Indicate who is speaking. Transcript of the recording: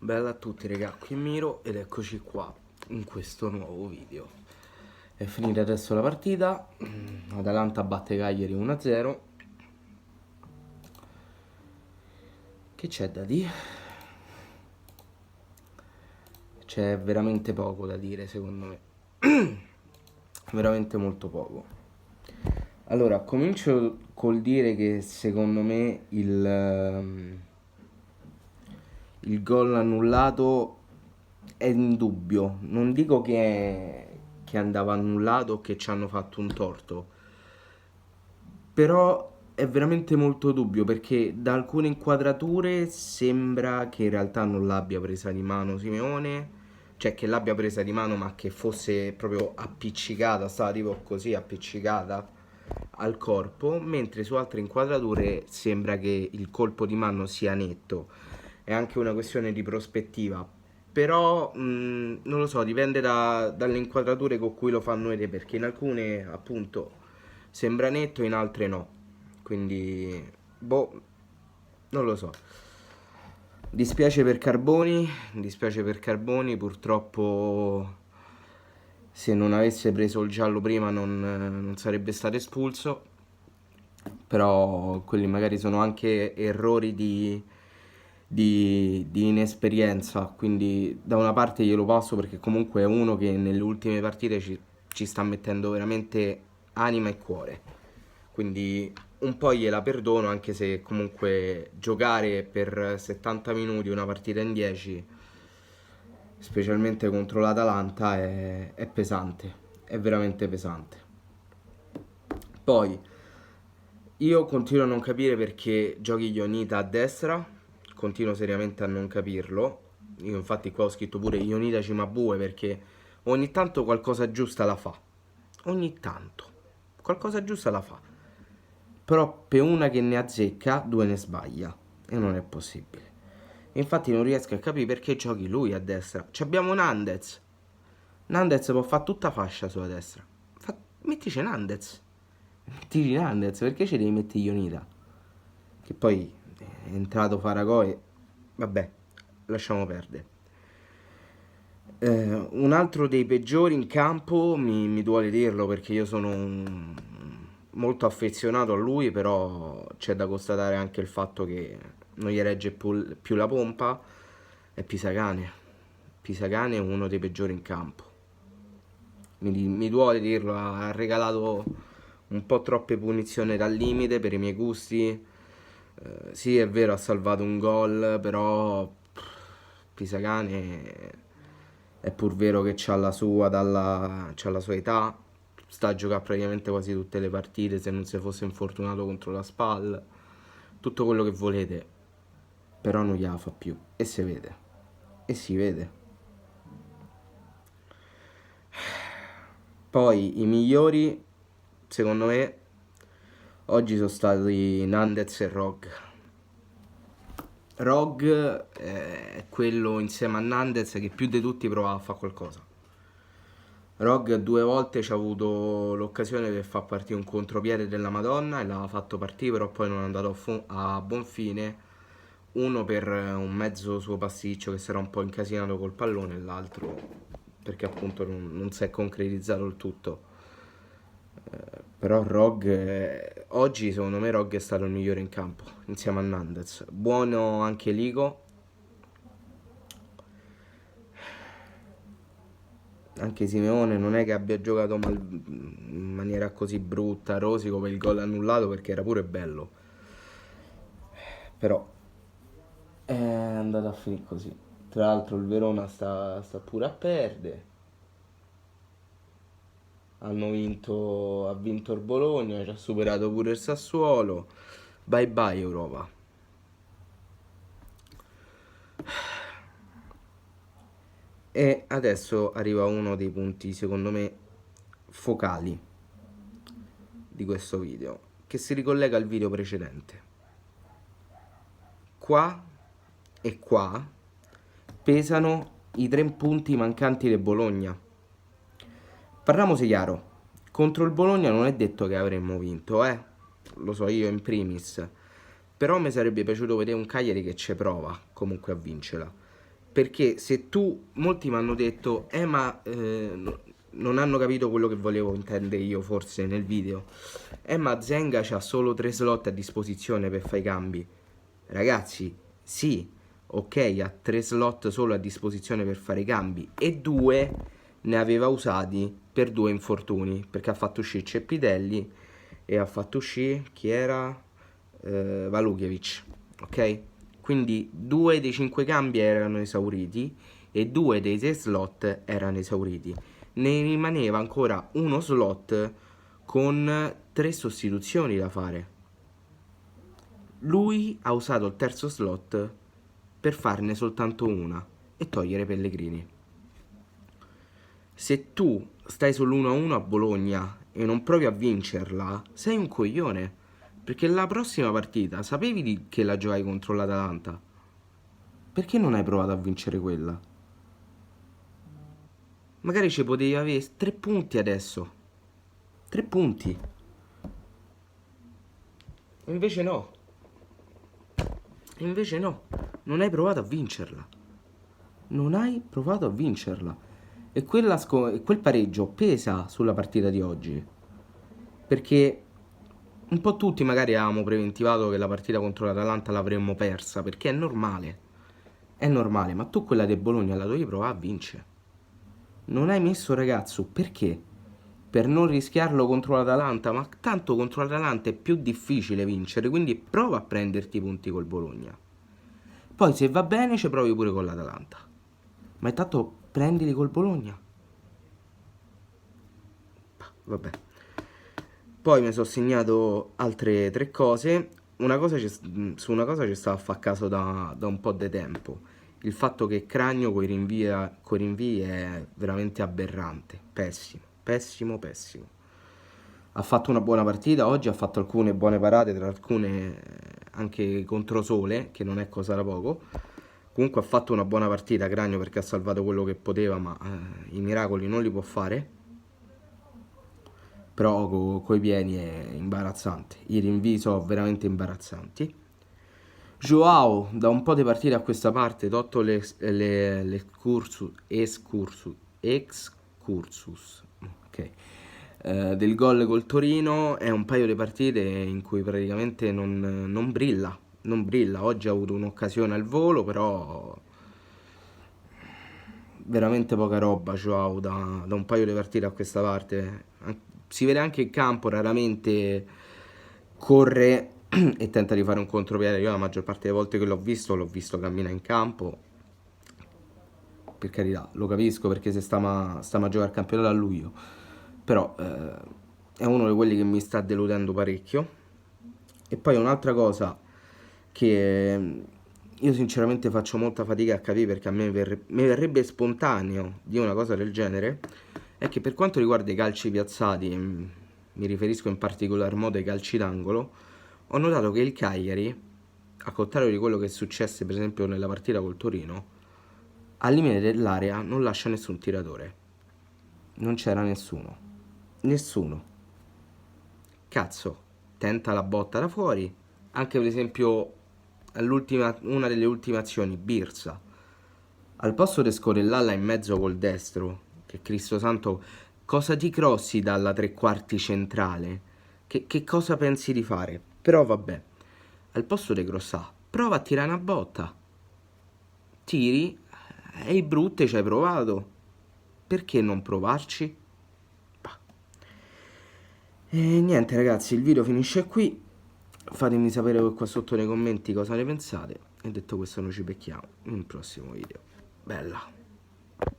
Speaker 1: Bella a tutti raga, qui Miro ed eccoci qua in questo nuovo video. È finita adesso la partita, Atalanta batte Cagliari 1-0. Che c'è da dire? C'è veramente poco da dire secondo me, veramente molto poco. Allora, comincio col dire che secondo me il gol annullato è indubbio. Non dico che andava annullato o che ci hanno fatto un torto, però è veramente molto dubbio perché da alcune inquadrature sembra che in realtà non l'abbia presa di mano Simeone, cioè che l'abbia presa di mano ma che fosse proprio appiccicata, stava tipo così appiccicata al corpo, mentre su altre inquadrature sembra che il colpo di mano sia netto. È anche una questione di prospettiva, però non lo so, dipende dalle inquadrature con cui lo fanno vedere, perché in alcune appunto sembra netto, in altre no. Quindi, boh, non lo so. Dispiace per Carboni, purtroppo se non avesse preso il giallo prima non sarebbe stato espulso, però quelli magari sono anche errori di inesperienza, quindi da una parte glielo passo perché comunque è uno che nelle ultime partite ci sta mettendo veramente anima e cuore, quindi un po' gliela perdono, anche se comunque giocare per 70 minuti una partita in 10, specialmente contro l'Atalanta, è pesante, è veramente pesante. Poi io continuo a non capire perché giochi Ionita a destra, continuo seriamente a non capirlo. Io infatti qua ho scritto pure Ionita Cimabue perché ogni tanto qualcosa giusta la fa. Ogni tanto. Qualcosa giusta la fa. Però per una che ne azzecca, due ne sbaglia. E non è possibile. Infatti non riesco a capire perché giochi lui a destra. Ci abbiamo Nandez. Nandez può fare tutta fascia sulla destra. Mettici Nandez. Mettici Nandez, perché ci devi mettere Ionita? Che poi è entrato Faragò e vabbè, lasciamo perdere. Un altro dei peggiori in campo, mi duole dirlo perché io sono molto affezionato a lui, però c'è da constatare anche il fatto che non gli regge più la pompa, è Pisacane. Pisacane è uno dei peggiori in campo. Mi duole dirlo, ha regalato un po' troppe punizioni dal limite per i miei gusti. Sì, è vero, ha salvato un gol, però Pisacane è pur vero che c'ha la sua età, sta a giocare praticamente quasi tutte le partite, se non si fosse infortunato contro la SPAL, tutto quello che volete, però non gliela fa più e si vede, e si vede. Poi i migliori, secondo me, oggi sono stati Nandez e Rog. Rog è quello insieme a Nandez che più di tutti provava a fare qualcosa. Rog due volte ci ha avuto l'occasione per far partire un contropiede della Madonna e l'ha fatto partire, però poi non è andato a buon fine. Uno per un mezzo suo pasticcio che si era un po' incasinato col pallone e l'altro perché appunto non si è concretizzato il tutto. Però Rog, oggi secondo me Rog è stato il migliore in campo insieme a Nandez. Buono anche Ligo, anche Simeone non è che abbia giocato in maniera così brutta, rosico per il gol annullato perché era pure bello. Però è andato a finire così. Tra l'altro il Verona sta pure a perdere. Ha vinto il Bologna, ci ha superato pure il Sassuolo. Bye bye Europa. E adesso arriva uno dei punti secondo me focali di questo video, che si ricollega al video precedente. Qua e qua pesano i 3 punti mancanti del Bologna. Parliamoci chiaro, contro il Bologna non è detto che avremmo vinto, lo so io in primis, però mi sarebbe piaciuto vedere un Cagliari che ci prova comunque a vincerla, perché se tu, molti mi hanno detto, ma non hanno capito quello che volevo intendere io forse nel video, ma Zenga c'ha solo 3 slot a disposizione per fare i cambi. Ragazzi, sì, ok, ha 3 slot solo a disposizione per fare i cambi e 2 ne aveva usati per 2 infortuni, perché ha fatto uscire Ceppidelli e ha fatto uscire chi era? Valukiewicz, ok? Quindi 2 dei 5 cambi erano esauriti e 2 dei 6 slot erano esauriti. Ne rimaneva ancora uno slot con 3 sostituzioni da fare. Lui ha usato il terzo slot per farne soltanto una e togliere Pellegrini. Se tu stai sull'1-1 a Bologna e non provi a vincerla, sei un coglione. Perché la prossima partita sapevi che la giocai contro l'Atalanta? Perché non hai provato a vincere quella? Magari ci potevi avere 3 punti adesso. 3 punti. E invece no. E invece no. Non hai provato a vincerla. Non hai provato a vincerla. E quel pareggio pesa sulla partita di oggi. Perché un po' tutti magari avevamo preventivato che la partita contro l'Atalanta l'avremmo persa. Perché è normale. È normale. Ma tu quella di Bologna la dovevi provare a vincere. Non hai messo ragazzo. Perché? Per non rischiarlo contro l'Atalanta, ma tanto contro l'Atalanta è più difficile vincere, quindi prova a prenderti i punti col Bologna. Poi se va bene ci provi pure con l'Atalanta. Ma intanto prendili col Bologna. Vabbè. Poi mi sono segnato altre 3 cose. Su una cosa ci stavo a fare caso da un po' di tempo. Il fatto che Cragno coi rinvii è veramente aberrante. Pessimo, pessimo, pessimo. Ha fatto una buona partita, oggi ha fatto alcune buone parate, tra alcune anche contro Sole, che non è cosa da poco. Comunque ha fatto una buona partita Cragno perché ha salvato quello che poteva, ma i miracoli non li può fare. Però coi piedi è imbarazzante. I rinvii sono veramente imbarazzanti. Joao, da un po' di partite a questa parte, tolto excursus, ok, del gol col Torino, è un paio di partite in cui praticamente non brilla, non brilla. Oggi ha avuto un'occasione al volo, però veramente poca roba Joao da un paio di partite a questa parte. Si vede anche in campo, raramente corre e tenta di fare un contropiede. Io la maggior parte delle volte che l'ho visto camminare in campo. Per carità, lo capisco perché se stiamo a giocare al campionato a luglio. Però è uno di quelli che mi sta deludendo parecchio. E poi un'altra cosa che io sinceramente faccio molta fatica a capire, perché a me mi verrebbe spontaneo di una cosa del genere, è che per quanto riguarda i calci piazzati, mi riferisco in particolar modo ai calci d'angolo, ho notato che il Cagliari, al contrario di quello che è successo per esempio nella partita col Torino, al limite dell'area non lascia nessun tiratore. Non c'era nessuno. Nessuno. Cazzo, tenta la botta da fuori. Anche per esempio una delle ultime azioni, Birsa. Al posto di scorrellarla in mezzo col destro, che Cristo santo, cosa ti crossi dalla tre quarti centrale? Che cosa pensi di fare? Però vabbè, al posto di crossà, prova a tirare una botta. Tiri, e i brutte ci hai provato. Perché non provarci? Bah. E niente ragazzi, il video finisce qui. Fatemi sapere qua sotto nei commenti cosa ne pensate. E detto questo noi ci becchiamo in un prossimo video. Bella.